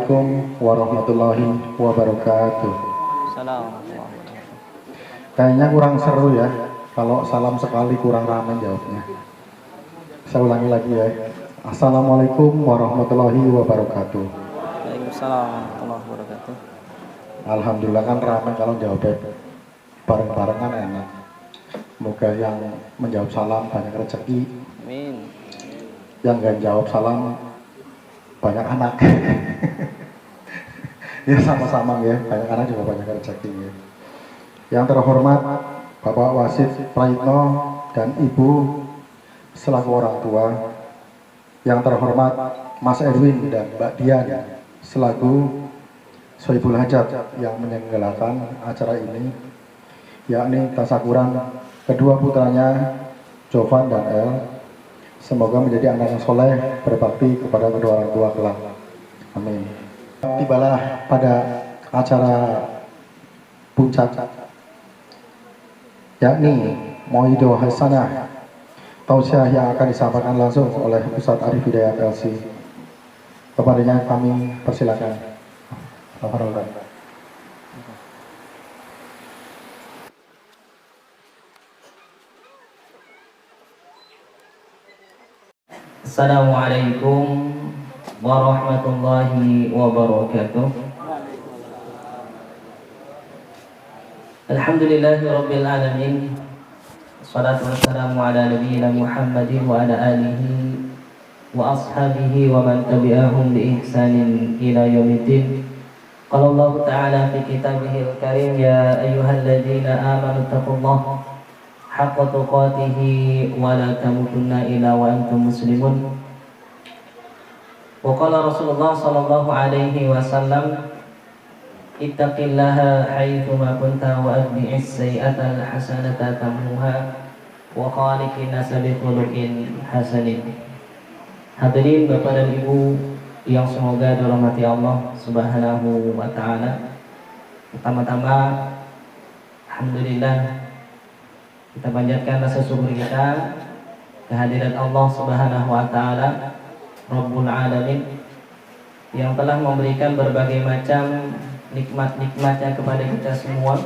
Assalamualaikum warahmatullahi wabarakatuh. Assalamualaikum. Kayaknya kurang seru ya, kalau salam sekali kurang ramai jawabnya. Saya ulangi lagi ya. Assalamualaikum warahmatullahi wabarakatuh. Waalaikumsalam warahmatullahi wabarakatuh. Alhamdulillah kan ramai kalau jawabnya bareng-bareng kan enak. Semoga yang menjawab salam banyak rezeki, Amin. yang nggak jawab salam banyak anak. Ya sama-sama ya, banyak anak juga banyak rezeki ya. Yang terhormat Bapak Wasid Praitno dan Ibu selaku orang tua, yang terhormat Mas Erwin dan Mbak Dian selaku Sohibul Hajat yang menyelenggarakan acara ini, yakni tasakuran kedua putranya Jovan dan El. Semoga menjadi anak yang soleh, berbakti kepada kedua orang tua kelak. Amin. Tibalah pada acara puncak, yakni Mau'idoh Hasanah tausiah yang akan disampaikan langsung oleh Ustadz Arif Hidayat LC. Kepadanya kami persilakan. Alhamdulillah. Assalamualaikum warahmatullahi wabarakatuh. Alhamdulillahi rabbil alamin. Wassalatu wassalamu ala nabiyyina Muhammadin wa ala alihi wa ashabihi wa man tabi'ahum bi ihsanin ila yaumiddin. Qala Allah ta'ala fi kitabihil karim, ya ayyuhalladzina amanu taqullaha haqqa tuqatihi wa la tamutunna illa wa antum muslimun. Wa qala Rasulullah sallallahu alaihi wasallam, ittaqillaha haitsu ma kunta wa atbi'is sayyi'ata al-hasanata tamhuha wa khaliqin nasa bi khuluqin hasanin. Hadirin Bapak dan Ibu yang semoga dirahmati Allah Subhanahu wa taala. Pertama-tama alhamdulillah kita panjatkan rasa syukur kita kehadiran Allah Subhanahu wa taala Rabbul Alamin yang telah memberikan berbagai macam nikmat-nikmatnya kepada kita semua,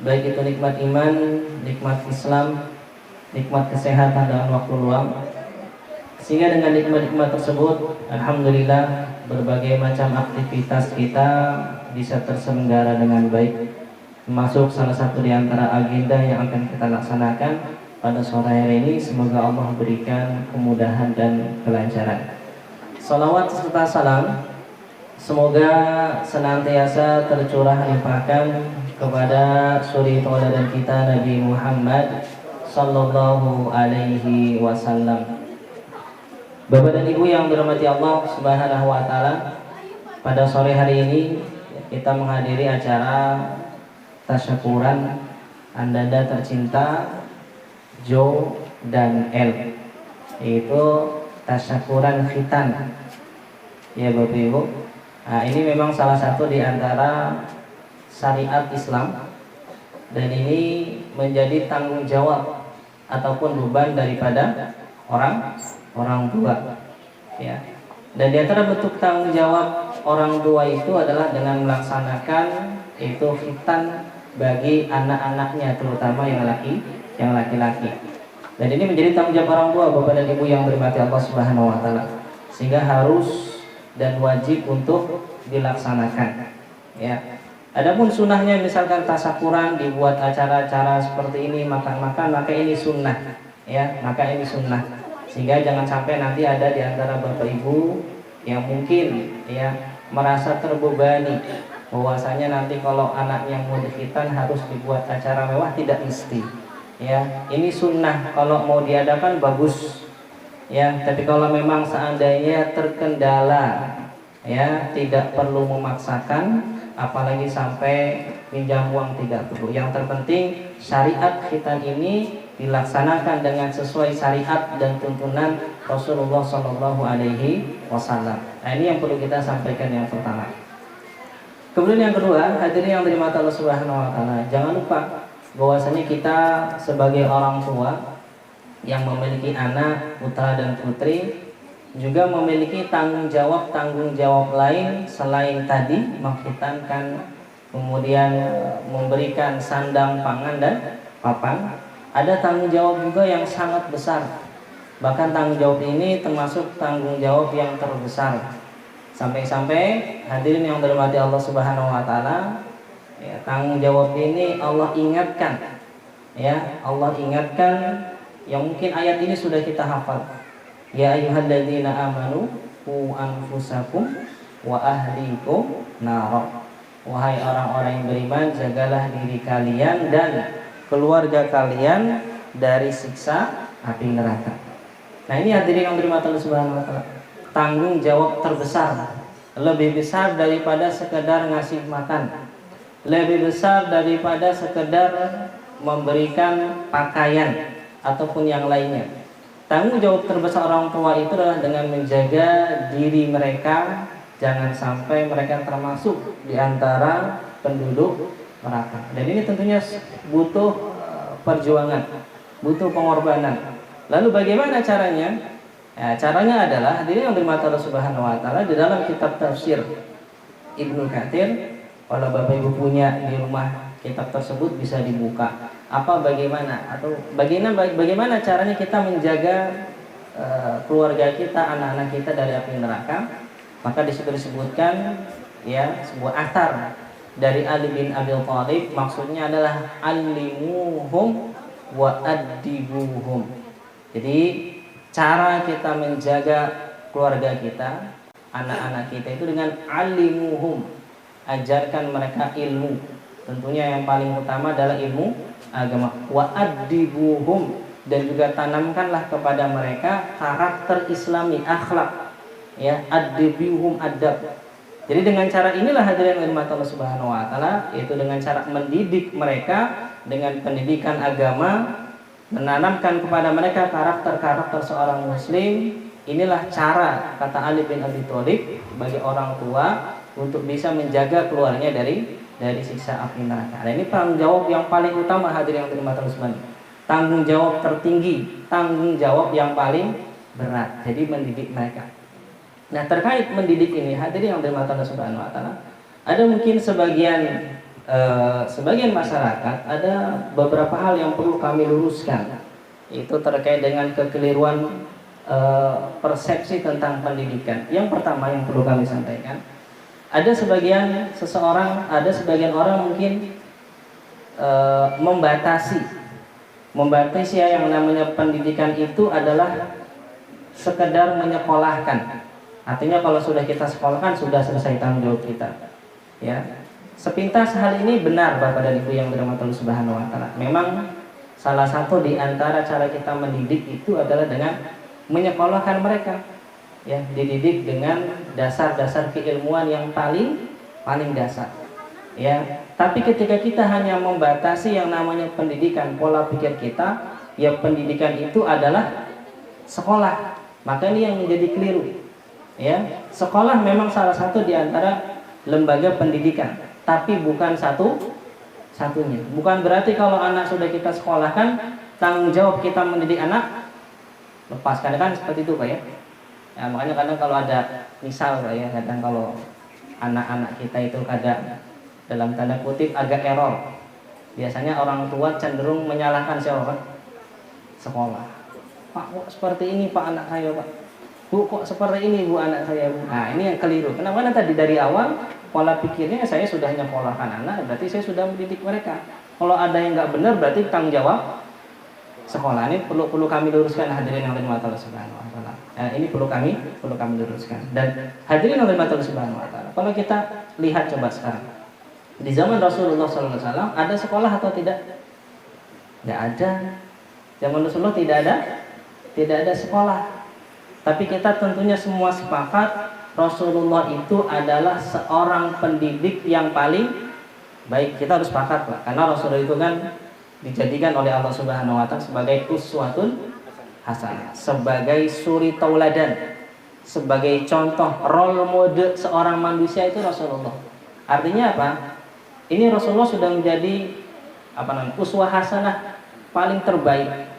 baik itu nikmat iman, nikmat Islam, nikmat kesehatan dalam waktu luang, sehingga dengan nikmat-nikmat tersebut alhamdulillah berbagai macam aktivitas kita bisa terselenggara dengan baik, termasuk salah satu di antara agenda yang akan kita laksanakan pada sore hari ini. Semoga Allah berikan kemudahan dan kelancaran. Salawat serta salam semoga senantiasa tercurah limpahkan kepada suri tauladan kita Nabi Muhammad sallallahu alaihi wasallam. Bapak dan Ibu yang dirahmati Allah Subhanahu wa taala, pada sore hari ini kita menghadiri acara tasyakuran Andanda tercinta Joe dan El, yaitu tasyakuran khitan ya Bapak Ibu. Nah, ini memang salah satu di antara syariat Islam, dan ini menjadi tanggung jawab ataupun beban daripada orang tua ya. Dan di antara bentuk tanggung jawab orang tua itu adalah dengan melaksanakan itu khitan bagi anak-anaknya, terutama yang laki-laki. Dan ini menjadi tanggung jawab orang tua, Bapak dan Ibu yang dirahmati Allah Subhanahu wa taala, sehingga harus dan wajib untuk dilaksanakan ya. Adapun sunnahnya, misalkan tasakuran dibuat acara-acara seperti ini, makan-makan, maka ini sunnah ya, maka ini sunnah. Sehingga jangan sampai nanti ada di antara Bapak Ibu yang mungkin ya merasa terbebani bahwasanya nanti kalau anak yang mau dikhitan harus dibuat acara mewah. Tidak mesti ya, ini sunnah. Kalau mau diadakan bagus ya, tapi kalau memang seandainya terkendala ya, tidak perlu memaksakan, apalagi sampai pinjam uang, tidak perlu. Yang terpenting syariat khitan ini dilaksanakan dengan sesuai syariat dan tuntunan Rasulullah Shallallahu Alaihi Wasallam. Nah, ini yang perlu kita sampaikan yang pertama. Kemudian yang kedua, hadirin yang dirahmati Allah Subhanahu Wa Taala, jangan lupa bahwasanya kita sebagai orang tua yang memiliki anak putra dan putri, juga memiliki tanggung jawab lain selain tadi menghitankan, kemudian memberikan sandang, pangan dan papan. Ada tanggung jawab juga yang sangat besar. Bahkan tanggung jawab ini termasuk tanggung jawab yang terbesar. Sampai-sampai hadirin yang dirahmati Allah Subhanahu wa taala, ya, tanggung jawab ini Allah ingatkan. Ya, Allah ingatkan yang mungkin ayat ini sudah kita hafal. Ya ayyuhalladzina amanu qu anfusakum wa ahlikum nar. Wahai orang-orang yang beriman, jagalah diri kalian dan keluarga kalian dari siksa api neraka. Nah, ini hadirin yang dirahmati Allah Subhanahu wa taala. Tanggung jawab terbesar, lebih besar daripada sekedar ngasih makan, lebih besar daripada sekedar memberikan pakaian ataupun yang lainnya. Tanggung jawab terbesar orang tua itu adalah dengan menjaga diri mereka, jangan sampai mereka termasuk di antara penduduk neraka. Dan ini tentunya butuh perjuangan, butuh pengorbanan. Lalu bagaimana caranya? Ya, caranya adalah hadirin yang dirahmati Allah Subhanahu wa taala, di dalam kitab tafsir Ibnu Katsir, kalau Bapak Ibu punya di rumah kitab tersebut bisa dibuka. Bagaimana caranya kita menjaga keluarga kita, anak-anak kita dari api neraka? Maka di situ disebutkan ya sebuah athar dari Ali bin Abi Thalib, maksudnya adalah alimuhum wa addibuhum. Jadi cara kita menjaga keluarga kita, anak-anak kita itu dengan alimuhum, ajarkan mereka ilmu. Tentunya yang paling utama adalah ilmu agama. Wa addibuhum, dan juga tanamkanlah kepada mereka karakter Islami, akhlak. Ya, addibuhum, adab. Jadi dengan cara inilah hadirin yang dirahmati Allah Subhanahu wa taala, yaitu dengan cara mendidik mereka dengan pendidikan agama, menanamkan kepada mereka karakter-karakter seorang muslim. Inilah cara, kata Ali bin Abi Thalib, bagi orang tua untuk bisa menjaga keluarnya dari siksa api neraka. Nah, ini tanggung jawab yang paling utama hadirin yang dirahmati Allah Subhanahu. Tanggung jawab tertinggi, tanggung jawab yang paling berat. Jadi mendidik mereka. Nah, terkait mendidik ini hadirin yang dirahmati Allah Subhanahu wa taala, ada mungkin sebagian masyarakat ada beberapa hal yang perlu kami luruskan. Itu terkait dengan kekeliruan persepsi tentang pendidikan. Yang pertama yang perlu kami sampaikan, ada sebagian orang mungkin membatasi yang namanya pendidikan itu adalah sekedar menyekolahkan. Artinya kalau sudah kita sekolahkan sudah selesai tanggung jawab kita. Ya. Sepintas hal ini benar Bapak dan Ibu yang dirahmati Allah Subhanahu wa taala. Memang salah satu di antara cara kita mendidik itu adalah dengan menyekolahkan mereka. Ya, dididik dengan dasar-dasar keilmuan yang paling dasar. Ya, tapi ketika kita hanya membatasi yang namanya pendidikan, pola pikir kita, ya pendidikan itu atuh sekolah. Maka ini yang menjadi keliru. Ya, sekolah memang salah satu di antara lembaga pendidikan, tapi bukan satunya. Bukan berarti kalau anak sudah kita sekolahkan, tanggung jawab kita mendidik anak lepaskan, kan seperti itu Pak ya. Ya, makanya kadang kalau ada misal Pak ya, kadang kalau anak-anak kita itu kadang dalam tanda kutip agak error, biasanya orang tua cenderung menyalahkan siapa Pak? Sekolah. Pak, kok seperti ini Pak anak saya Pak? Bu, kok seperti ini Bu anak saya Bu? Nah, ini yang keliru. Kenapa? Karena tadi dari awal pola pikirnya saya sudah nyekolahkan anak, berarti saya sudah mendidik mereka. Kalau ada yang nggak benar, berarti tanggung jawab sekolah. Ini perlu kami luruskan hadirin yang dirahmati Allah Subhanahu wa taala. Ini perlu kami luruskan. Dan hadirin yang dirahmati Allah Subhanahu wa taala, kalau kita lihat coba sekarang, di zaman Rasulullah SAW ada sekolah atau tidak? Tidak ada. Zaman Rasulullah tidak ada sekolah. Tapi kita tentunya semua sepakat Rasulullah itu adalah seorang pendidik yang paling baik. Kita harus sepakat lah, karena Rasulullah itu kan dijadikan oleh Allah Subhanahu wa taala sebagai uswatun hasanah, sebagai suri tauladan, sebagai contoh role model seorang manusia itu Rasulullah. Artinya apa? Ini Rasulullah sudah menjadi uswah hasanah paling terbaik.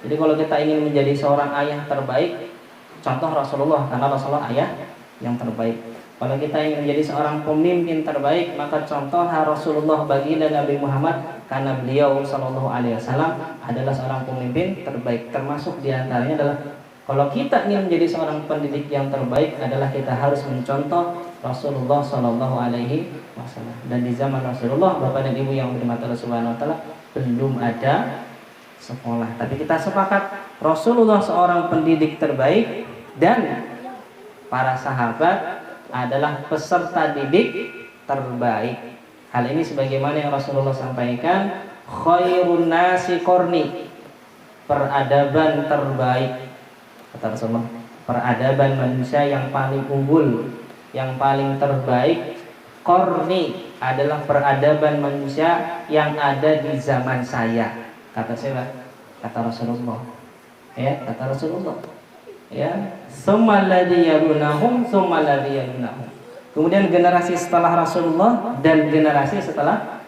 Jadi kalau kita ingin menjadi seorang ayah terbaik, contoh Rasulullah, karena Rasulullah ayah yang terbaik. Kalau kita ingin menjadi seorang pemimpin terbaik, maka contoh Rasulullah baginda Nabi Muhammad, karena beliau Shallallahu Alaihi Wasallam adalah seorang pemimpin terbaik. Termasuk diantaranya adalah kalau kita ingin menjadi seorang pendidik yang terbaik adalah kita harus mencontoh Rasulullah Shallallahu Alaihi Wasallam. Dan di zaman Rasulullah, Bapak dan Ibu yang berhormat Allah Subhanahu Wa Taala, belum ada sekolah. Tapi kita sepakat Rasulullah seorang pendidik terbaik dan para sahabat adalah peserta didik terbaik. Hal ini sebagaimana yang Rasulullah sampaikan, khairun nasi qarni, peradaban terbaik kata Rasulullah, peradaban manusia yang paling unggul, yang paling terbaik, qarni, adalah peradaban manusia yang ada di zaman saya. Kata siapa? Kata Rasulullah. Ya, kata Rasulullah. Ya, summa alladhi yalunahum, summa alladhi yalunahum. Kemudian generasi setelah Rasulullah dan generasi setelah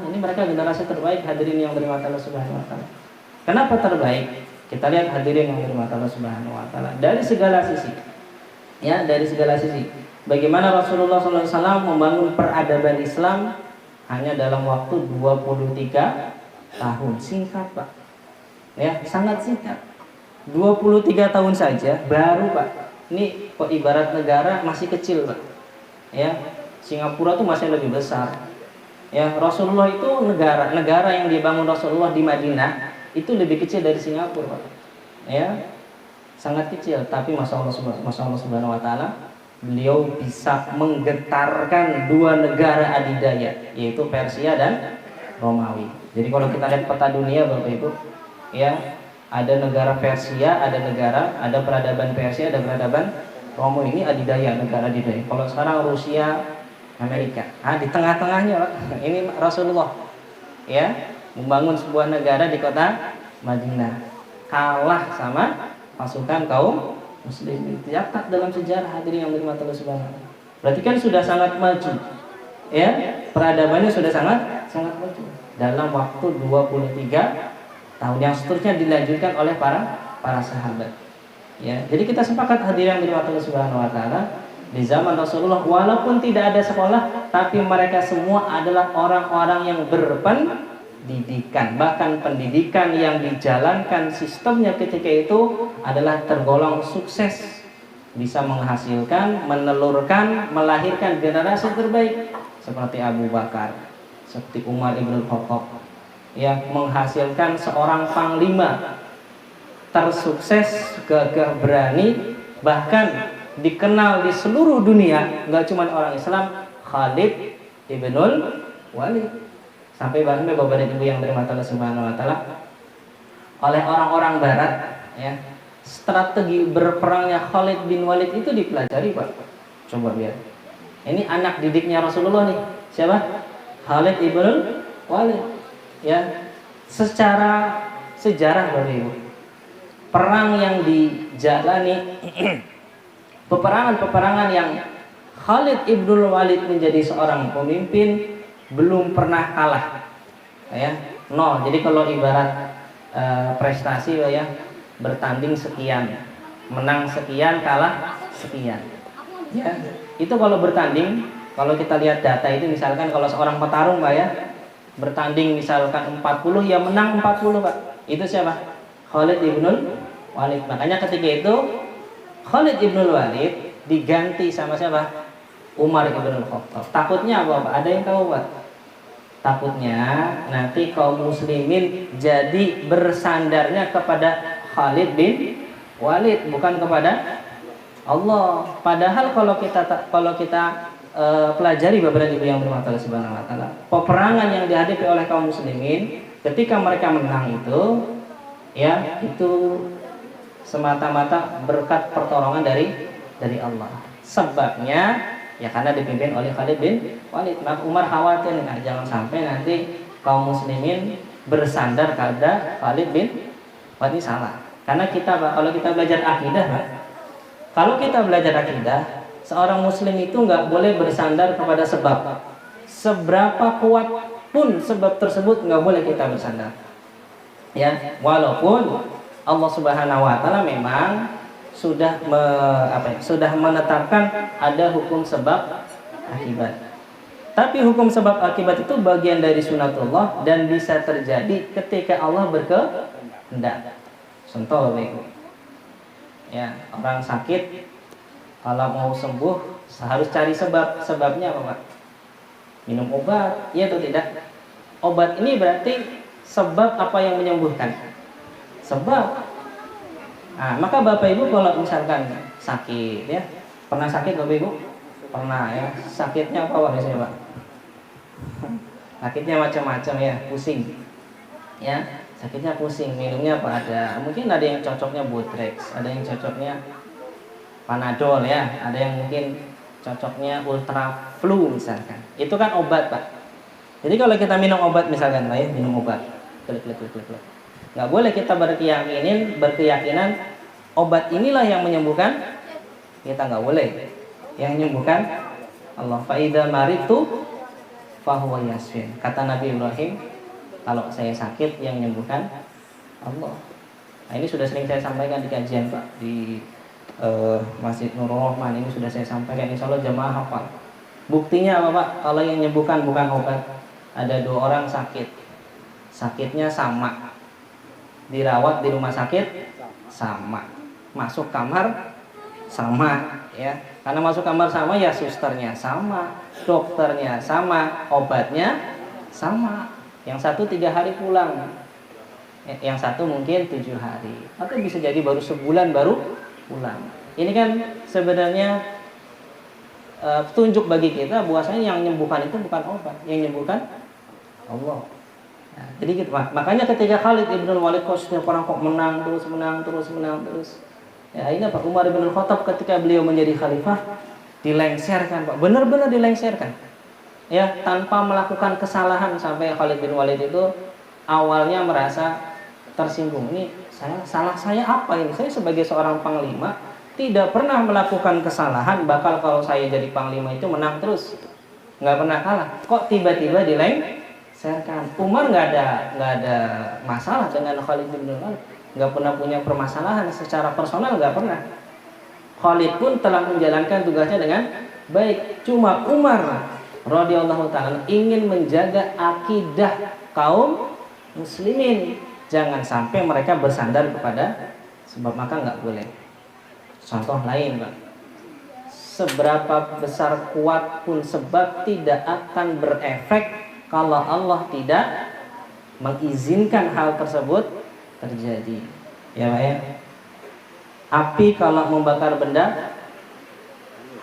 ini, mereka generasi terbaik. Hadirin yang dirahmati Allah Subhanahu Wa Taala. Kenapa terbaik? Kita lihat hadirin yang dirahmati Allah Subhanahu Wa Taala dari segala sisi. Ya, dari segala sisi. Bagaimana Rasulullah SAW membangun peradaban Islam hanya dalam waktu 23 tahun. Singkat, Pak. Ya, sangat singkat. 23 tahun saja baru, Pak. Ini kok ibarat negara masih kecil, Pak. Ya, Singapura tuh masih lebih besar. Ya, Rasulullah itu negara yang dibangun Rasulullah di Madinah itu lebih kecil dari Singapura, Pak. Ya, sangat kecil. Tapi Masya Allah Subhanahu Wa Taala, beliau bisa menggetarkan dua negara adidaya, yaitu Persia dan Romawi. Jadi kalau kita lihat peta dunia, Bapak Ibu, ya, ada negara Persia, ada peradaban Persia, ada peradaban Romawi. Ini adidaya, negara adidaya. Kalau sekarang Rusia, Amerika, di tengah-tengahnya ini Rasulullah, ya, membangun sebuah negara di kota Madinah, kalah sama pasukan kaum Muslim. Tercatat dalam sejarah, hadirin yang dirahmati Allah Subhanahu. Berarti kan sudah sangat maju, ya, peradabannya sudah sangat maju dalam waktu 23 tahun. Yang seterusnya dilanjutkan oleh para sahabat. Ya, jadi kita sepakat hadirin yang dirahmati Allah Subhanahu Wa Taala, di zaman Rasulullah walaupun tidak ada sekolah, tapi mereka semua adalah orang-orang yang berpendidikan. Bahkan pendidikan yang dijalankan sistemnya ketika itu adalah tergolong sukses, bisa menghasilkan, menelurkan, melahirkan generasi terbaik seperti Abu Bakar, seperti Umar ibn Khattab, ya, menghasilkan seorang panglima tersukses, gagah berani, bahkan dikenal di seluruh dunia, nggak cuma orang Islam, Khalid ibnul Walid. Sampai Bapak dan Ibu yang dirahmati Allah Subhanahu Wa Taala, oleh orang-orang Barat, ya, strategi berperangnya Khalid bin Walid itu dipelajari, Pak. Coba lihat. Ini anak didiknya Rasulullah nih. Siapa? Khalid ibnul Walid. Ya, secara sejarah, Bapak Ibu, perang yang dijalani, peperangan yang Khalid ibnul Walid menjadi seorang pemimpin, belum pernah kalah, ya, nol. Jadi kalau ibarat prestasi, ya, bertanding sekian, menang sekian, kalah sekian, ya. Itu kalau bertanding, kalau kita lihat data itu, misalkan kalau seorang petarung, Pak, ya, bertanding misalkan 40, ya menang 40, Pak. Itu siapa? Khalid ibnul Walid. Makanya ketika itu Khalid ibnul Walid diganti sama siapa? Umar ibnul Khattab. Takutnya apa, Pak? Ada yang tahu, Pak? Takutnya nanti kaum muslimin jadi bersandarnya kepada Khalid bin Walid, bukan kepada Allah. Padahal kalau kita pelajari Bapak dan Ibu yang berhormat Allah Subhanahu Wa Taala, peperangan yang dihadapi oleh kaum muslimin ketika mereka menang itu, ya, itu semata-mata berkat pertolongan dari Allah. Sebabnya, ya, karena dipimpin oleh Khalid bin Walid. Maka Umar khawatir, jangan sampai nanti kaum muslimin bersandar pada Khalid bin Walid. Ini salah. Karena kalau kita belajar akidah, Pak, kalau kita belajar akidah, seorang muslim itu nggak boleh bersandar kepada sebab. Seberapa kuat pun sebab tersebut nggak boleh kita bersandar. Ya, walaupun Allah Subhanahu Wa Taala memang sudah menetapkan ada hukum sebab akibat. Tapi hukum sebab akibat itu bagian dari sunatullah dan bisa terjadi ketika Allah berkehendak. Contoh Bapak Ibu. Ya, orang sakit kalau mau sembuh harus cari sebab. Sebabnya apa Pak? Minum obat, iya atau tidak? Obat ini berarti sebab apa yang menyembuhkan? Sebab. Nah, maka Bapak Ibu kalau misalkan sakit ya, pernah sakit Bapak Ibu? Pernah ya. Sakitnya apa biasanya Pak? Sakitnya macam-macam ya, pusing. Ya, sakitnya pusing, minumnya apa ada? Mungkin ada yang cocoknya Botrex, ada yang cocoknya Panadol ya, ada yang mungkin cocoknya Ultra Flu misalkan. Itu kan obat Pak. Jadi kalau kita minum obat misalkan Pak ya, minum obat. Klik. Nggak boleh kita berkeyakinan obat inilah yang menyembuhkan. Kita nggak boleh. Yang menyembuhkan Allah. Fa idza maritu fahuwa yasfin. Kata Nabi Ibrahim, kalau saya sakit yang menyembuhkan Allah. Nah, ini sudah sering saya sampaikan di kajian Pak di Masjid Nurul Rahman. Ini sudah saya sampaikan, insya Allah jamaah hafal. Buktinya apa Pak? Kalau yang menyembuhkan bukan obat. Ada 2 orang sakit, sakitnya sama, dirawat di rumah sakit sama, masuk kamar sama ya. Karena masuk kamar sama ya susternya sama, dokternya sama, obatnya sama. Yang satu 3 hari pulang, yang satu mungkin 7 hari, atau bisa jadi baru sebulan baru pulang. Ini kan sebenarnya petunjuk bagi kita bahwasanya yang menyembuhkan itu bukan obat, yang menyembuhkan Allah. Nah, jadi gitu, makanya ketika Khalid ibn Walid setiap orang kok menang terus. Ya ini Pak Umar bin Khattab ketika beliau menjadi khalifah dilengserkan Pak, benar-benar dilengserkan. Ya, tanpa melakukan kesalahan sampai Khalid bin Walid itu awalnya merasa tersinggung. Ini salah saya apa ini? Saya sebagai seorang panglima tidak pernah melakukan kesalahan, bakal kalau saya jadi panglima itu menang terus. Nggak pernah kalah. Kok tiba-tiba dilengserkan? Umar nggak ada masalah dengan Khalid bin Walid. Nggak pernah punya permasalahan secara personal, nggak pernah. Khalid pun telah menjalankan tugasnya dengan baik. Cuma Umar radhiyallahu ta'ala ingin menjaga akidah kaum muslimin, jangan sampai mereka bersandar kepada sebab, maka nggak boleh. Contoh lain Pak, seberapa besar kuat pun sebab tidak akan berefek kalau Allah tidak mengizinkan hal tersebut terjadi. Ya Pak ya. Api kalau membakar benda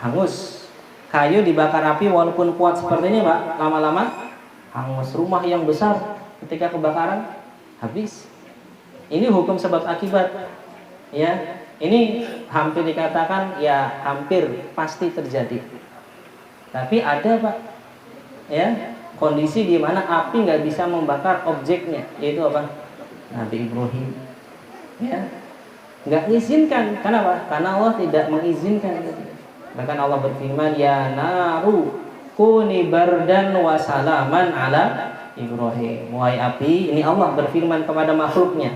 hangus. Kayu dibakar api walaupun kuat seperti ini Pak, lama-lama hangus. Rumah yang besar ketika kebakaran habis. Ini hukum sebab akibat. Ya, ini hampir dikatakan ya hampir pasti terjadi. Tapi ada Pak, ya kondisi di mana api nggak bisa membakar objeknya, yaitu apa? Nabi Ibrahim. Ya, nggak mengizinkan. Kenapa? Karena Allah tidak mengizinkan. Bahkan Allah berfirman, ya naru kuni bardan wa salaman ala Ibrahim. Wahai api, ini Allah berfirman kepada makhluknya.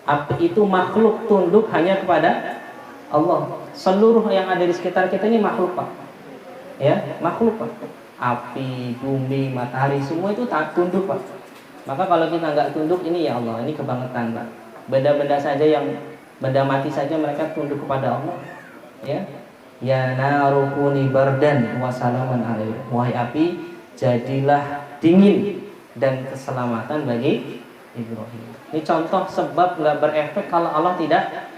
Api itu makhluk tunduk hanya kepada Allah. Seluruh yang ada di sekitar kita ini makhluk Pak. Ya, makhluk Pak. Api, bumi, matahari, semua itu tak tunduk Pak. Maka kalau kita nggak tunduk, ini ya Allah, ini kebangetan Pak. Benda-benda saja yang benda mati saja mereka tunduk kepada Allah. Ya. Ya narukuni bardan wa salaman alaihi. Wahai api, jadilah dingin dan keselamatan bagi Ibrahim. Ini contoh sebab nggak berefek kalau Allah tidak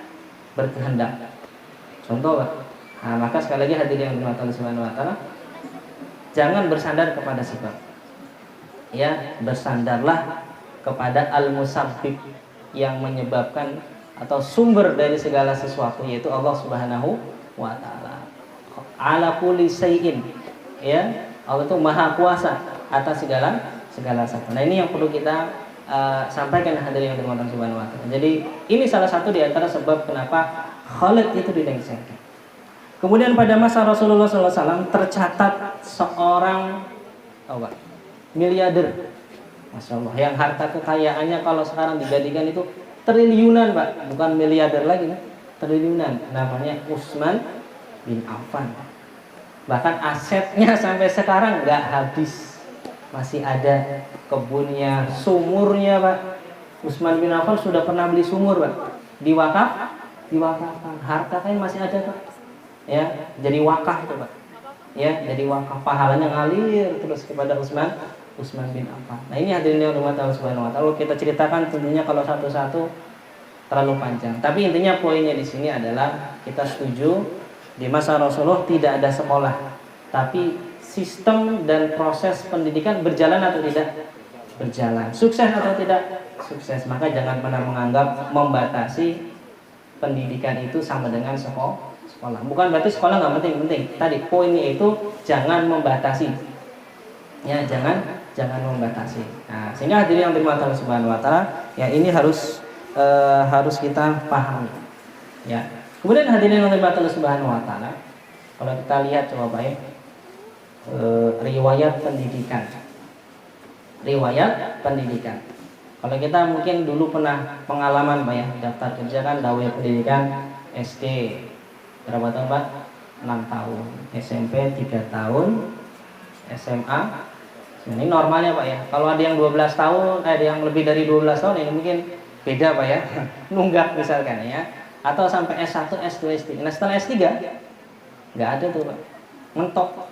berkehendak. Contoh Pak. Nah, maka sekali lagi hadirin yang dirahmati Allah Subhanahu wa taala, jangan bersandar kepada sebab. Ya, bersandarlah kepada al-musabbib yang menyebabkan atau sumber dari segala sesuatu, yaitu Allah Subhanahu wa ta'ala. Ala kulli syai'in. Ya, Allah itu maha kuasa atas segala sesuatu. Nah, ini yang perlu kita sampaikan hadirin yang dirahmati Allah Subhanahu wa ta'ala. Jadi, ini salah satu di antara sebab kenapa Khalid itu dilengserkan. Kemudian pada masa Rasulullah SAW tercatat seorang miliarder, Masya Allah, yang harta kekayaannya kalau sekarang dijadikan itu triliunan Pak, bukan miliarder lagi, triliunan, namanya Utsman bin Affan. Bahkan asetnya sampai sekarang nggak habis, masih ada kebunnya, sumurnya Pak. Utsman bin Affan sudah pernah beli sumur Pak, diwakafkan, harta kan masih ada Pak, ya jadi wakaf itu Pak, ya jadi wakaf, pahalanya ngalir terus kepada Utsman bin Affan. Nah ini hadirin yang dirahmati Allah Subhanahu wa taala. Kita ceritakan tentunya kalau satu-satu terlalu panjang. Tapi intinya poinnya di sini adalah kita setuju di masa Rasulullah tidak ada sekolah, tapi sistem dan proses pendidikan berjalan atau tidak? Berjalan. Sukses atau tidak? Sukses. Maka jangan pernah menganggap membatasi pendidikan itu sama dengan sekolah. Bukan berarti sekolah nggak penting. Tadi poinnya itu jangan membatasi. Ya, jangan membatasi. Nah, sehingga hadirin yang dirahmati Allah Subhanahu wa taala, ya ini harus kita pahami. Ya. Kemudian hadirin yang dirahmati Allah Subhanahu wa taala, kalau kita lihat coba baik riwayat pendidikan. Kalau kita mungkin dulu pernah pengalaman Pak ya, daftar kerja kan dawai pendidikan SD berapa tahun Pak? 6 tahun, SMP 3 tahun, SMA ini normalnya Pak ya. Kalau ada yang 12 tahun, ada yang lebih dari 12 tahun ini mungkin beda Pak ya. Nunggak misalkan ya. Atau sampai S1, S2, S3. Nah setelah S3 nggak ada tuh Pak, mentok.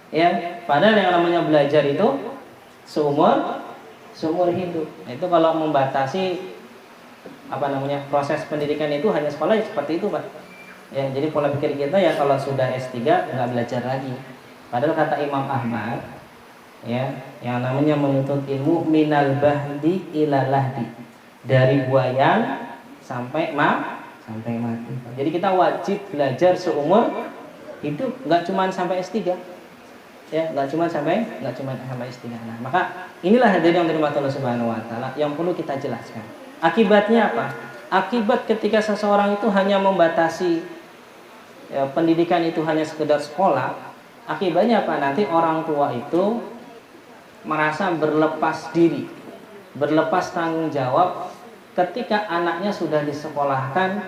Ya, padahal yang namanya belajar itu seumur hidup. Nah, itu kalau membatasi proses pendidikan itu hanya sekolah ya seperti itu Pak. Ya, jadi pola pikir kita ya kalau sudah S3 nggak belajar lagi. Padahal kata Imam Ahmad ya, yang namanya menuntut ilmu minal bahdi ila lahdi, dari buayan sampai mati. Jadi kita wajib belajar seumur hidup, nggak cuma sampai S3. Ya, nggak cuma sampai S3. Nah, maka inilah hadirin yang dirahmati Allah Subhanahu wa taala yang perlu kita jelaskan. Akibatnya apa? Akibat ketika seseorang itu hanya membatasi pendidikan itu hanya sekedar sekolah, akibatnya apa? Nanti orang tua itu merasa berlepas diri, berlepas tanggung jawab ketika anaknya sudah disekolahkan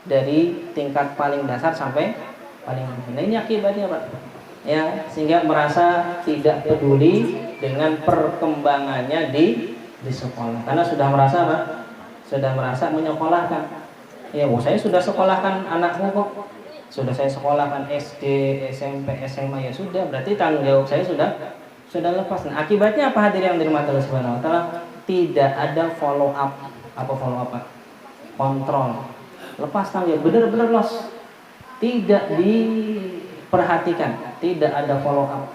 dari tingkat paling dasar sampai paling tinggi. Nah, ini akibatnya Pak. Ya, sehingga merasa tidak peduli dengan perkembangannya di sekolah karena sudah merasa Pak, sudah merasa menyekolahkan. Ya, saya sudah sekolahkan anakku kok, sudah saya sekolahkan SD, SMP, SMA, ya sudah, berarti tanggung jawab saya sudah lepas. Nah, akibatnya apa hadirin yang dirahmati Allah Subhanahu wa taala? Tidak ada follow up. Apa follow up Pak? Kontrol. Lepas tanggung jawab, benar-benar los. Tidak diperhatikan, tidak ada follow up.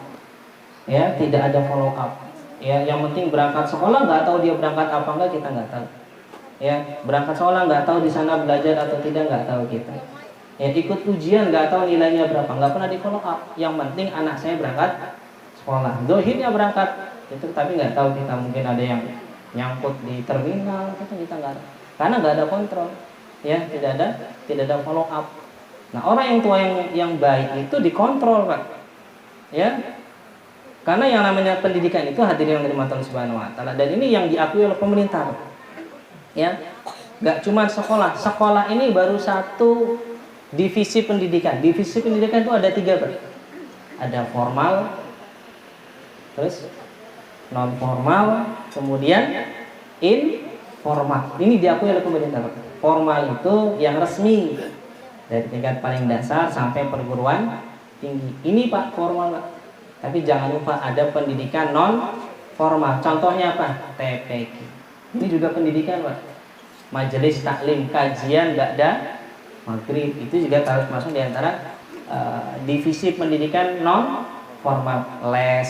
Ya, tidak ada follow up. Ya, yang penting berangkat sekolah, nggak tahu dia berangkat apa enggak, kita nggak tahu. Ya, berangkat sekolah nggak tahu di sana belajar atau tidak, nggak tahu kita. Ya, ikut ujian nggak tahu nilainya berapa, nggak pernah di follow up. Yang penting anak saya berangkat sekolah, dohirnya berangkat itu, tapi nggak tahu kita, mungkin ada yang nyangkut di terminal, kita nggak ada, karena nggak ada kontrol. Ya, tidak ada follow up. Nah, orang yang tua yang baik itu dikontrol Pak. Ya, karena yang namanya pendidikan itu hadirin yang dirahmati Allah Subhanahu wa taala, dan ini yang diakui oleh pemerintah. Ya, nggak cuma sekolah. Sekolah ini baru satu divisi pendidikan. Divisi pendidikan itu ada 3 Pak. Ada formal, terus non formal, kemudian informal. Ini diakui oleh pemerintah Pak. Formal itu yang resmi dari tingkat paling dasar sampai perguruan tinggi. Ini Pak formal Pak. Tapi jangan lupa ada pendidikan non formal. Contohnya apa? TPQ. Ini juga pendidikan Pak. Majelis taklim, kajian ba'da maghrib, itu juga harus masuk di antara divisi pendidikan non formal. Les,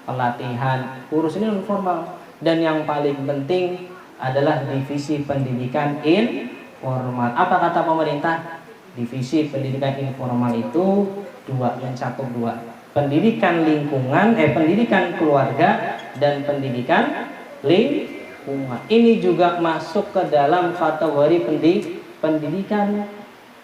pelatihan, kursus ini non formal. Dan yang paling penting adalah divisi pendidikan informal. Apa kata pemerintah? Divisi pendidikan informal itu mencakup 2. Pendidikan lingkungan, pendidikan keluarga dan pendidikan lingkungan. Ini juga masuk ke dalam kategori pendidikan.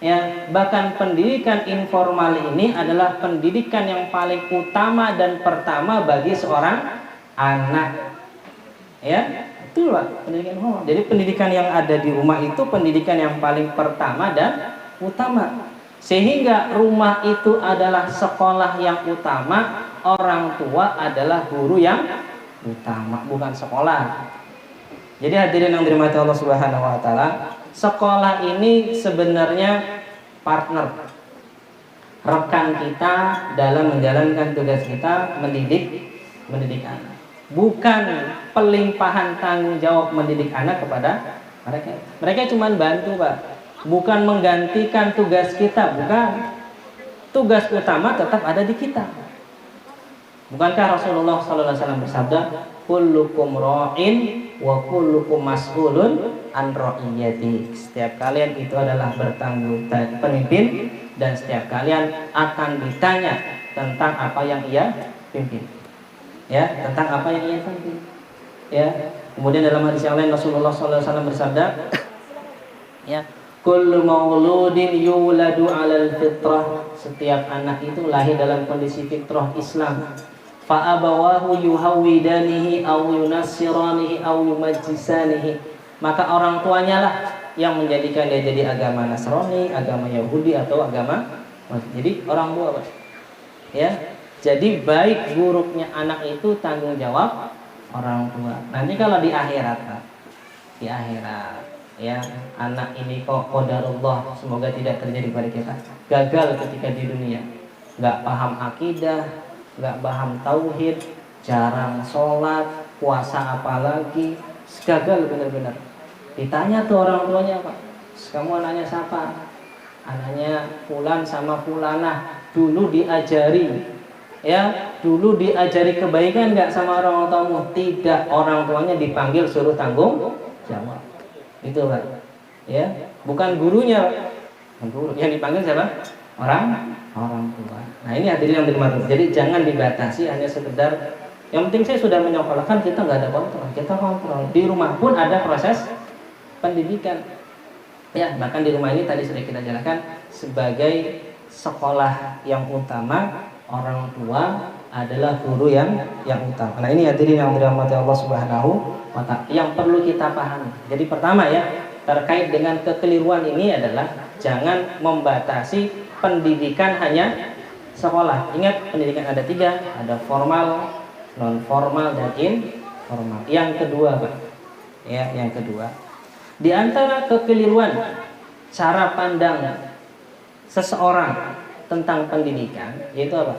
Ya, bahkan pendidikan informal ini adalah pendidikan yang paling utama dan pertama bagi seorang anak. Ya, Betul Pak, pendidikan formal. Jadi pendidikan yang ada di rumah itu pendidikan yang paling pertama dan utama. Sehingga rumah itu adalah sekolah yang utama, orang tua adalah guru yang utama, bukan sekolah. Jadi hadirin yang dirahmati Allah Subhanahu wa taala, sekolah ini sebenarnya partner, rekan kita dalam menjalankan tugas kita mendidik anak. Bukan pelimpahan tanggung jawab mendidik anak kepada mereka. Mereka cuma bantu, Pak. Bukan menggantikan tugas kita, bukan. Tugas utama tetap ada di kita. Bukankah Rasulullah SAW bersabda, kullukum ra'in wa kullukum mas'ulun an ra'iyati. Setiap kalian itu adalah bertanggung pemimpin, dan setiap kalian akan ditanya tentang apa yang ia pimpin. Ya, tentang apa yang ia pimpin. Ya. Kemudian dalam hadis yang lain Rasulullah SAW bersabda, ya, kullu mauludin yuladu 'alal fitrah. Setiap anak itu lahir dalam kondisi fitrah Islam. Fa abawahu yuhawidanihi aw yunassiranihi aw yumajjisanihi. Maka orang tuanya lah yang menjadikan dia jadi agama Nasrani, agama Yahudi atau agama. Jadi orang tua, Pak. Ya. Jadi baik buruknya anak itu tanggung jawab orang tua. Nanti kalau di akhirat, Pak. Di akhirat, ya, anak ini kok qadarullah, semoga tidak terjadi pada kita. Gagal ketika di dunia. Enggak paham akidah, enggak paham tauhid, jarang sholat, puasa apalagi, gagal benar-benar. Ditanya tuh orang tuanya, Pak, kamu anaknya siapa? Anaknya fulan sama fulanah, dulu diajari, ya, dulu diajari kebaikan nggak sama orang tuamu? Tidak, orang tuanya dipanggil suruh tanggung jawab. Itu, Pak. Ya, bukan gurunya. Guru yang dipanggil siapa? Orang tua. Nah, ini hadirin yang dirahmati. Jadi jangan dibatasi hanya sekedar yang penting saya sudah menyekolahkan, kita nggak ada kontrol. Kita kontrol. Di rumah pun ada proses pendidikan. Ya, bahkan di rumah ini tadi sudah kita jelaskan sebagai sekolah yang utama, orang tua adalah guru yang utama. Nah, ini hadirin yang dirahmati Allah Subhanahu wa taala yang perlu kita pahami. Jadi pertama ya, terkait dengan kekeliruan ini adalah jangan membatasi pendidikan hanya sekolah. Ingat, pendidikan ada 3, ada formal, non formal, dan informal. Yang kedua, Pak. Ya, yang kedua, di antara kekeliruan cara pandang seseorang tentang pendidikan yaitu apa?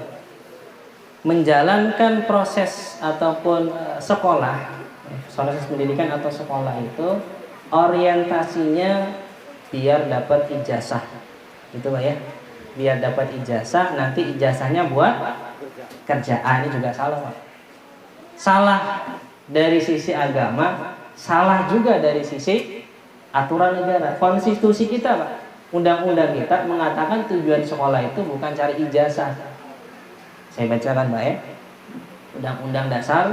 Menjalankan proses ataupun sekolah, proses pendidikan atau sekolah itu orientasinya biar dapat ijazah, gitu Pak ya, biar dapat ijazah, nanti ijazahnya buat kerjaan. Ini juga salah, Pak. Salah dari sisi agama, salah juga dari sisi aturan negara. Konstitusi kita, Pak, undang-undang kita mengatakan tujuan sekolah itu bukan cari ijazah. Saya bacakan, Pak ya. Undang-Undang Dasar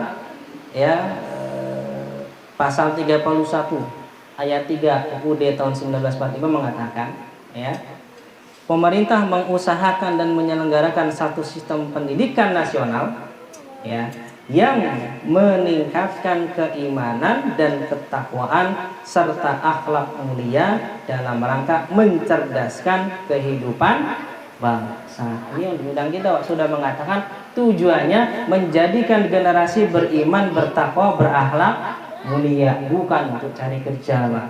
ya, pasal 31 ayat 3 UUD tahun 1945 mengatakan ya, pemerintah mengusahakan dan menyelenggarakan satu sistem pendidikan nasional ya, yang meningkatkan keimanan dan ketakwaan serta akhlak mulia dalam rangka mencerdaskan kehidupan bangsa. Ini yang diundang kita sudah mengatakan tujuannya menjadikan generasi beriman, bertakwa, berakhlak mulia, bukan untuk cari kerja, Pak.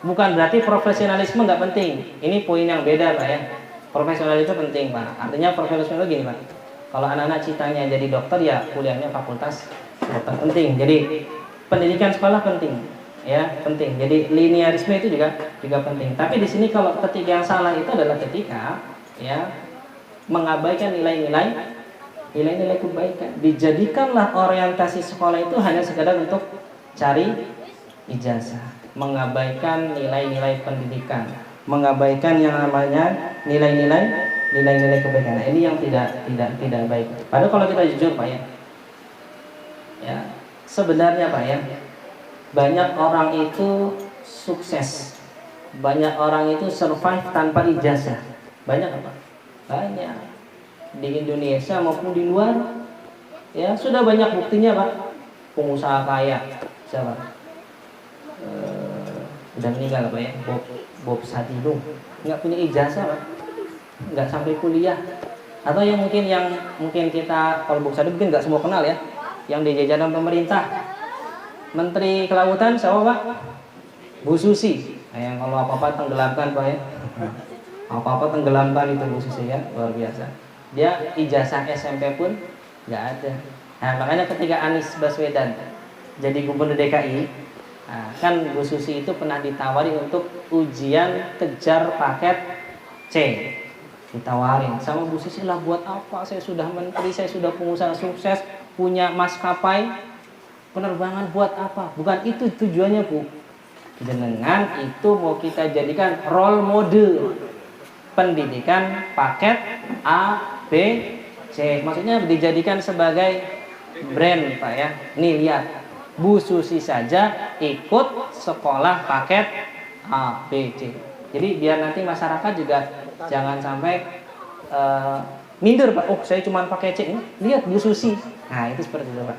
Bukan berarti profesionalisme nggak penting. Ini poin yang beda, Pak ya. Profesionalisme itu penting, Pak. Artinya profesionalisme itu gini, Pak. Kalau anak-anak citanya jadi dokter, ya kuliahnya fakultas dokter, penting. Jadi pendidikan sekolah penting, ya penting. Jadi linearisme itu juga penting. Tapi di sini kalau ketika yang salah itu adalah ketika ya mengabaikan nilai-nilai kebaikan. Dijadikanlah orientasi sekolah itu hanya sekedar untuk cari ijazah, mengabaikan nilai-nilai pendidikan, mengabaikan yang namanya nilai-nilai kebaikan. Nah, ini yang tidak baik. Padahal kalau kita jujur, Pak ya, sebenarnya, Pak ya, banyak orang itu sukses, banyak orang itu survive tanpa ijazah. Banyak apa? Banyak di Indonesia maupun di luar. Ya, sudah banyak buktinya, Pak. Pengusaha kaya siapa? udah meninggal Pak ya, Bob Sadino, nggak punya ijazah Pak, nggak sampai kuliah. Atau yang mungkin kita, kalau Bob Sadino mungkin nggak semua kenal ya, yang di jajaran pemerintah, Menteri Kelautan siapa Pak? Bu Susi. Nah, yang kalau apa-apa tenggelamkan Pak ya, apa-apa tenggelamkan itu Bu Susi ya, luar biasa. Dia ijazah SMP pun nggak ada. Nah, makanya ketika Anies Baswedan jadi gubernur DKI, nah, kan Bu Susi itu pernah ditawari untuk ujian kejar paket C. Ditawarin sama Bu Susi, lah buat apa, saya sudah menteri, saya sudah pengusaha sukses, punya maskapai penerbangan, buat apa? Bukan itu tujuannya Bu. Jenengan itu mau kita jadikan role model pendidikan paket A, B, C. Maksudnya dijadikan sebagai brand Pak ya. Nih lihat, Bu Susi saja ikut sekolah paket A, B, C. Jadi biar nanti masyarakat juga jangan sampai minder Pak. Oh saya cuma pakai C. Lihat Bu Susi. Nah itu seperti itu Pak.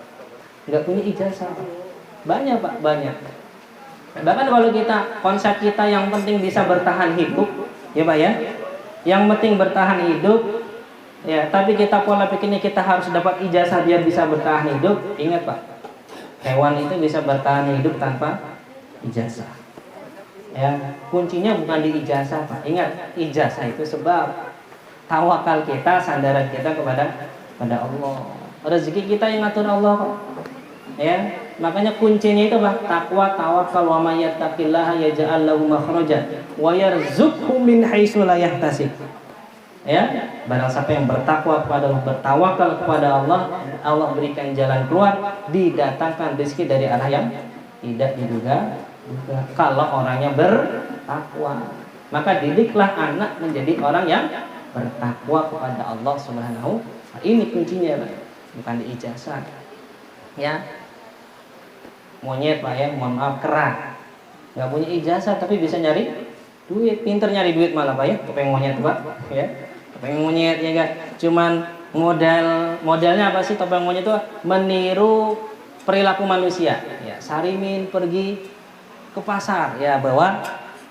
Nggak punya ijazah Pak. Banyak Pak, banyak. Bahkan kalau kita, konsep kita yang penting bisa bertahan hidup, ya Pak ya. Yang penting bertahan hidup, ya. Tapi kita pola pikirnya kita harus dapat ijazah biar bisa bertahan hidup. Ingat Pak, hewan itu bisa bertahan hidup tanpa ijazah. Ya, kuncinya bukan di ijazah Pak. Ingat, ijazah itu sebab tawakal kita, sandaran kita kepada Allah. Rezeki kita yang ngatur Allah Pak. Ya, makanya kuncinya itu Pak, takwa, tawakal, wa may yattaqillaha yaj'al lahu makhraja wa yarzuqhu min haitsu la yahtasib. Ya, barang siapa yang bertakwa kepada Allah, bertawakal kepada Allah, Allah berikan jalan keluar, didatangkan rezeki dari arah yang tidak diduga. Kalau orangnya bertakwa, maka didiklah anak menjadi orang yang bertakwa kepada Allah Subhanahu. Ini kuncinya Pak, bukan di ijazah. Ya, monyet Pak ya, mohon maaf, kera, nggak punya ijazah tapi bisa nyari duit, pinter nyari duit malah Pak ya, topeng monyet Pak ya, topeng monyet ya kan, cuman modelnya apa sih topeng monyet itu? Meniru perilaku manusia ya. Sarimin pergi ke pasar ya, bawa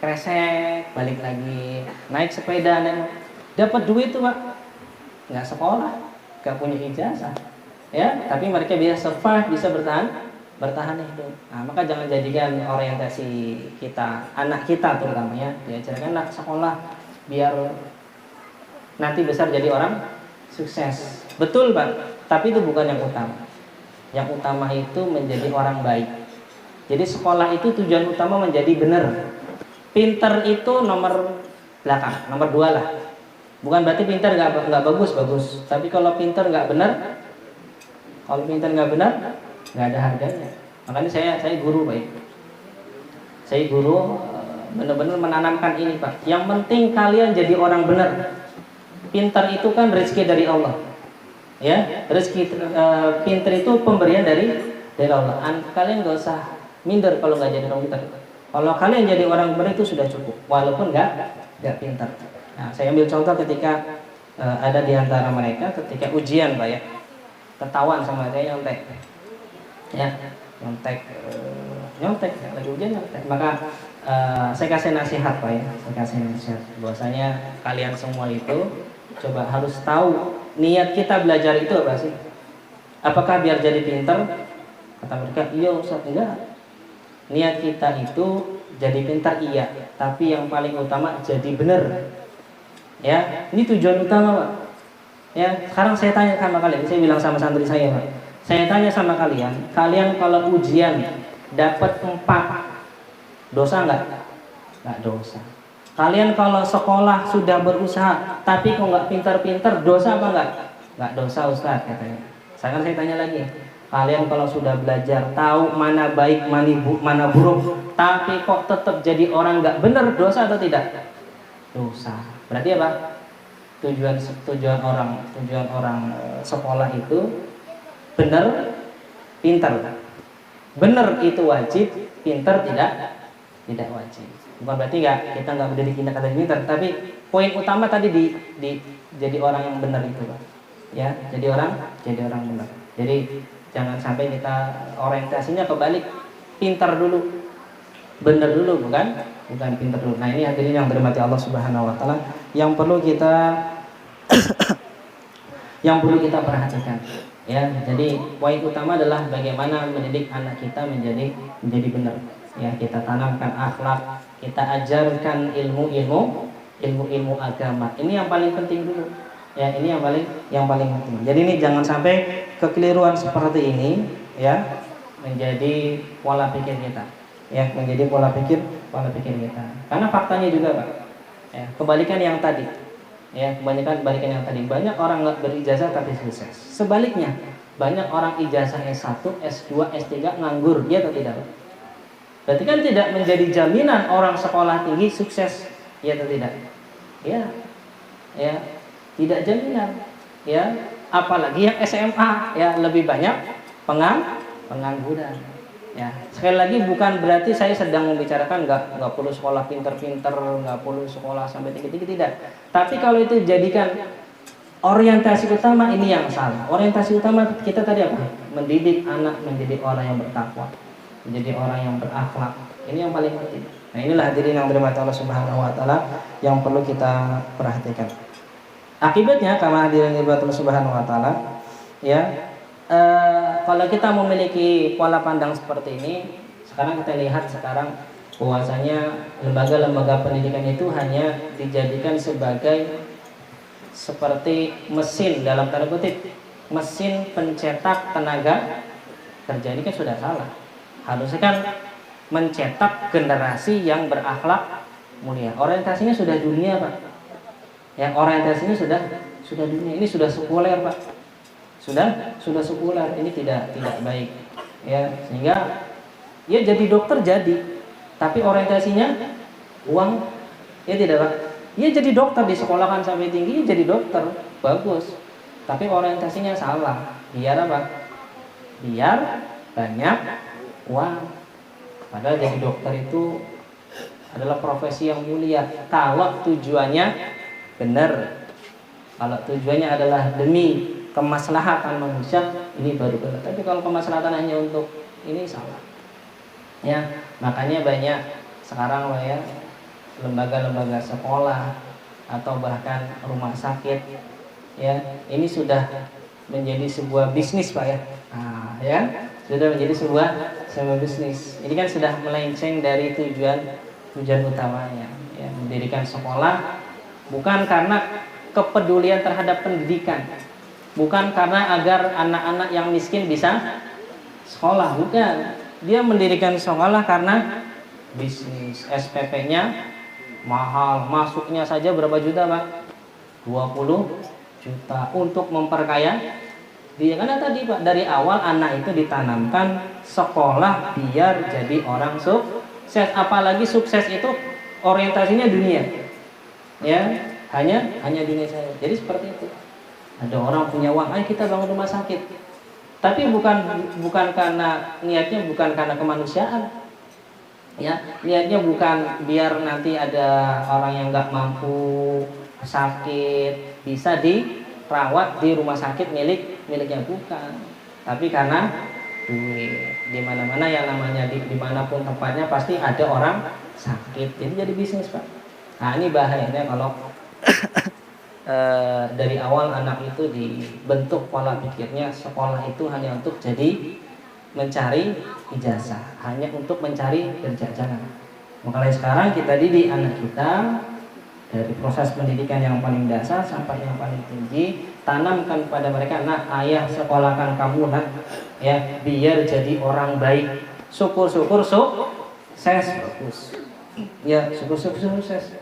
kresek, balik lagi naik sepeda dan dapat duit tuh Pak, nggak sekolah, nggak punya ijazah ya, tapi mereka bisa survive, bisa bertahan hidup. Nah, maka jangan jadikan orientasi kita, anak kita terutama ya, diajarkan anak sekolah biar nanti besar jadi orang sukses. Betul Pak, tapi itu bukan yang utama. Yang utama itu menjadi orang baik. Jadi sekolah itu tujuan utama menjadi benar. Pinter itu nomor belakang, nomor 2 lah. Bukan berarti pinter nggak bagus, tapi kalau pinter nggak benar, nggak ada harganya. Makanya saya guru Pak. Saya guru benar-benar menanamkan ini Pak. Yang penting kalian jadi orang benar. Pintar itu kan rezeki dari Allah. Ya, rezeki pintar itu pemberian dari Allah. Kalian nggak usah minder kalau nggak jadi orang pintar. Kalau kalian jadi orang benar itu sudah cukup, walaupun nggak pintar. Nah, saya ambil contoh ketika ada di antara mereka ketika ujian Pak ya, ketahuan sama saya nyontek. Ya, nyontek lagi ujian nyontek. Maka saya kasih nasihat Pak ya, bahwasanya kalian semua itu coba harus tahu niat kita belajar itu apa sih? Apakah biar jadi pintar? Kata mereka, iya Ustaz. Enggak. Niat kita itu jadi pintar iya, tapi yang paling utama jadi benar. Ya, ini tujuan utama Pak. Ya, sekarang saya tanya sama kalian, saya bilang sama santri saya Pak. Saya tanya sama kalian kalau ujian dapat 4, dosa nggak? Nggak dosa. Kalian kalau sekolah sudah berusaha, tapi kok nggak pintar-pintar, dosa apa nggak? Nggak dosa Ustaz katanya. Sekarang saya tanya lagi, kalian kalau sudah belajar, tahu mana baik, mana buruk, tapi kok tetap jadi orang nggak benar, dosa atau tidak? Dosa. Berarti apa? Tujuan orang sekolah itu benar, pintar. Benar itu wajib, pintar tidak wajib. Bukan berarti kita nggak mendidik kita kata pintar, tapi poin utama tadi di jadi orang yang benar itu Pak. Ya, jadi orang benar. Jadi jangan sampai kita orientasinya kebalik, pintar dulu. benar dulu, bukan pintar dulu. Nah, ini hadirin yang dirahmati Allah Subhanahu wa taala yang perlu kita perhatikan. Ya, jadi poin utama adalah bagaimana mendidik anak kita menjadi benar. Ya, kita tanamkan akhlak, kita ajarkan ilmu agama. Ini yang paling penting dulu. Ya, ini yang paling penting. Jadi ini jangan sampai kekeliruan seperti ini ya menjadi pola pikir kita. Ya, menjadi pola pikir kita. Karena faktanya juga, Pak. Ya, kebalikan yang tadi. Ya, kebalikan yang tadi. Banyak orang nggak berijazah tapi sukses. Sebaliknya, banyak orang ijazah S1, S2, S3 nganggur, dia atau tidak? Berarti kan tidak menjadi jaminan orang sekolah tinggi sukses, ya atau tidak? Ya, tidak jaminan. Ya, apalagi yang SMA, ya lebih banyak pengangguran. Ya, sekali lagi bukan berarti saya sedang membicarakan nggak perlu sekolah pinter-pinter, nggak perlu sekolah sampai tinggi-tinggi, tidak. Tapi kalau itu jadikan orientasi utama, ini yang salah. Orientasi utama kita tadi apa? Mendidik anak menjadi orang yang bertakwa, menjadi orang yang berakhlak. Ini yang paling penting. Nah, inilah hadirin yang dirahmati Allah Subhanahu wa taala yang perlu kita perhatikan. Akibatnya karena hadirin yang dirahmati Allah Subhanahu wa taala, ya. Kalau kita memiliki pola pandang seperti ini, sekarang kita lihat bahwasanya lembaga-lembaga pendidikan itu hanya dijadikan sebagai seperti mesin, dalam tanda kutip, mesin pencetak tenaga kerja. Ini kan sudah salah. Harusnya kan mencetak generasi yang berakhlak mulia. Orientasinya sudah dunia, Pak. Yang orientasinya sudah dunia. Ini sudah sekuler, Pak. Sudah sekuler. Ini tidak baik. Ya, sehingga ya jadi dokter jadi, tapi orientasinya uang, ya tidak, Pak. Ya jadi dokter, disekolahkan sampai tinggi, jadi dokter, bagus. Tapi orientasinya salah. Biar apa? Biar banyak uang. Padahal jadi dokter itu adalah profesi yang mulia kalau tujuannya benar. Kalau tujuannya adalah demi kemaslahatan manusia, ini baru benar. Tapi kalau kemaslahatan hanya untuk ini, salah. Ya, makanya banyak sekarang ya lembaga-lembaga sekolah atau bahkan rumah sakit, ya ini sudah menjadi sebuah bisnis, Pak, ya. Nah, ya sudah menjadi sebuah bisnis. Ini kan sudah melenceng dari tujuan utamanya, ya, mendirikan sekolah bukan karena kepedulian terhadap pendidikan, bukan karena agar anak-anak yang miskin bisa sekolah, bukan. Dia mendirikan sekolah karena bisnis. SPP-nya mahal, masuknya saja berapa juta, Pak? 20 juta untuk memperkaya dia. Karena tadi, Pak, dari awal anak itu ditanamkan sekolah biar jadi orang sukses. Apalagi sukses itu orientasinya dunia, ya, hanya dunia saya. Jadi seperti itu. Ada orang punya uang, ayo kita bangun rumah sakit. Tapi bukan karena niatnya, bukan karena kemanusiaan. Ya, niatnya bukan biar nanti ada orang yang nggak mampu sakit bisa dirawat di rumah sakit miliknya, bukan. Tapi karena duit. Di mana-mana yang namanya dimanapun tempatnya pasti ada orang sakit. Jadi bisnis, Pak. Nah, ini bahayanya kalau dari awal anak itu dibentuk pola pikirnya sekolah itu hanya untuk jadi mencari ijazah, hanya untuk mencari kerja. Jangan. Mulai sekarang kita didik anak kita dari proses pendidikan yang paling dasar sampai yang paling tinggi, tanamkan pada mereka, nah, ayah sekolahkan kamu, nak, ya, biar jadi orang baik. Syukur-syukur sukses, bagus. Ya, syukur-syukur sukses.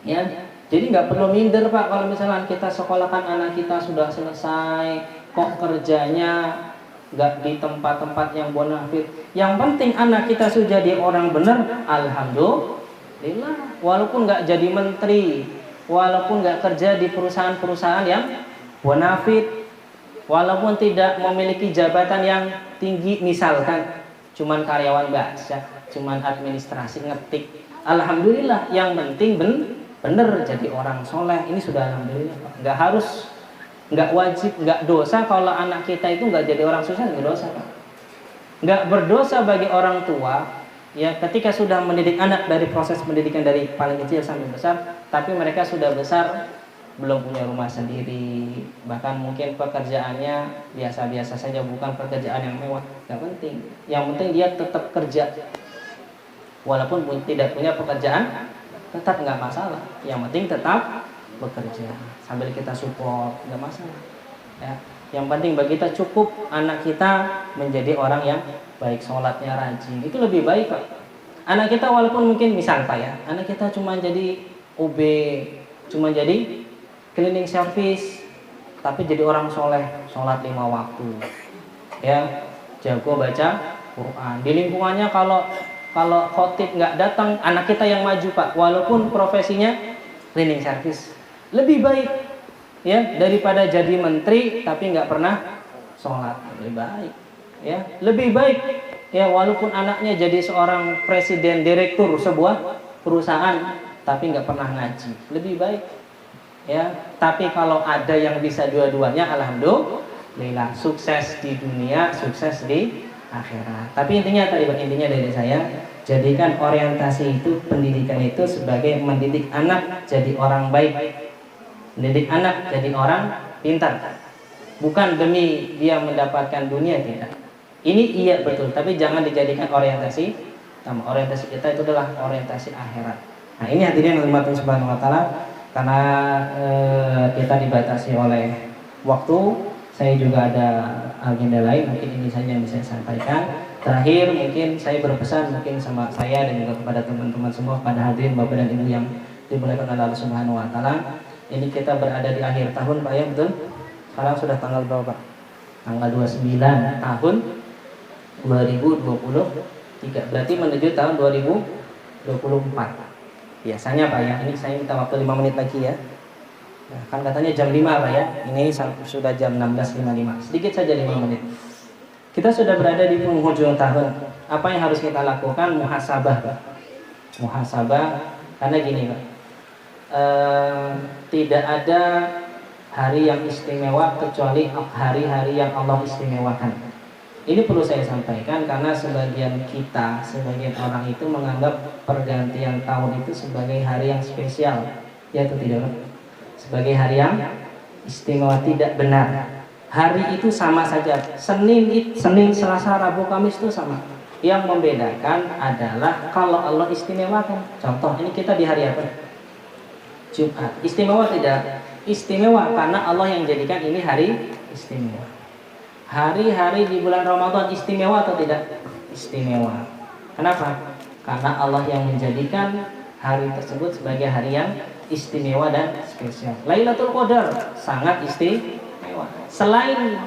Ya. Jadi nggak perlu minder, Pak, kalau misalnya kita sekolahkan anak kita sudah selesai, kok kerjanya nggak di tempat-tempat yang bonafit. Yang penting anak kita sudah jadi orang benar, alhamdulillah. Walaupun nggak jadi menteri, walaupun nggak kerja di perusahaan-perusahaan yang bonafit, walaupun tidak memiliki jabatan yang tinggi, misalkan cuman karyawan biasa, cuman administrasi ngetik, alhamdulillah. Yang penting bener jadi orang soleh, ini sudah alhamdulillah, Pak. Nggak harus, nggak wajib, nggak dosa kalau anak kita itu nggak jadi orang sukses, nggak dosa, Pak. Nggak berdosa bagi orang tua Ya, ketika sudah mendidik anak dari proses pendidikan dari paling kecil sampai besar, tapi mereka sudah besar belum punya rumah sendiri, bahkan mungkin pekerjaannya biasa-biasa saja, bukan pekerjaan yang mewah, nggak penting. Yang penting dia tetap kerja, walaupun tidak punya pekerjaan, tetap nggak masalah. Yang penting tetap bekerja sambil kita support, nggak masalah. Ya, yang penting bagi kita cukup anak kita menjadi orang yang baik, sholatnya rajin, itu lebih baik Pak. Anak kita walaupun mungkin misal Pak ya, anak kita cuma jadi OB, cuma jadi cleaning service, tapi jadi orang soleh, sholat 5 waktu, ya, jago baca Quran. Di lingkungannya kalau khotib nggak datang, anak kita yang maju Pak, walaupun profesinya cleaning service, lebih baik ya daripada jadi menteri tapi nggak pernah sholat, lebih baik. Ya, lebih baik ya walaupun anaknya jadi seorang presiden direktur sebuah perusahaan tapi nggak pernah ngaji, lebih baik. Ya, tapi kalau ada yang bisa dua-duanya, alhamdulillah, sukses di dunia, sukses di akhirat. Tapi intinya tadi, intinya dari saya, jadikan orientasi itu, pendidikan itu sebagai mendidik anak jadi orang baik, mendidik anak jadi orang pintar, bukan demi dia mendapatkan dunia, tidak. Ini iya betul, tapi jangan dijadikan orientasi. Orientasi kita itu adalah orientasi akhirat. Nah, ini hadirin yang dirahmati Allah Subhanahu wa taala. Karena kita dibatasi oleh waktu, saya juga ada agenda lain, mungkin ini saja yang bisa saya sampaikan. Terakhir mungkin saya berpesan mungkin sama saya dan juga kepada teman-teman semua, pada hadirin Bapak dan Ibu yang dimuliakan oleh Allah Subhanahu wa taala. Ini kita berada di akhir tahun Pak ya, betul? Sekarang sudah tanggal berapa Pak? Tanggal 29 tahun 2023, berarti menuju tahun 2024. Biasanya Pak ya, ini saya minta waktu 5 menit lagi ya. Nah, kan katanya jam 5 Pak ya, ini sudah jam 16.55, sedikit saja 5 menit. Kita sudah berada di penghujung tahun. Apa yang harus kita lakukan? Muhasabah Pak. Muhasabah, karena gini Pak, tidak ada hari yang istimewa kecuali hari-hari yang Allah istimewakan. Ini perlu saya sampaikan karena sebagian kita, sebagian orang itu menganggap pergantian tahun itu sebagai hari yang spesial, ya atau tidak? Sebagai hari yang istimewa, tidak benar. Hari itu sama saja. Senin, Selasa, Rabu, Kamis itu sama. Yang membedakan adalah kalau Allah istimewakan. Contoh, ini kita di hari apa? Jumat. Istimewa tidak? Istimewa karena Allah yang jadikan ini hari istimewa. Hari-hari di bulan Ramadan istimewa atau tidak? Istimewa. Kenapa? Karena Allah yang menjadikan hari tersebut sebagai hari yang istimewa dan spesial. Lailatul Qadar sangat istimewa. Selain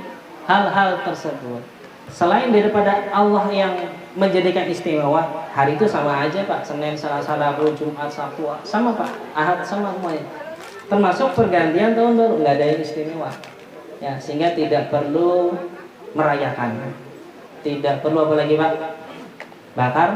hal-hal tersebut, selain daripada Allah yang menjadikan istimewa, hari itu sama aja Pak. Senin, Selasa, Rabu, Jumat, Sabtu, sama Pak. Ahad sama semuanya. Termasuk pergantian tahun baru, nggak ada yang istimewa. Ya, sehingga tidak perlu merayakan, tidak perlu apa lagi Pak? Bakar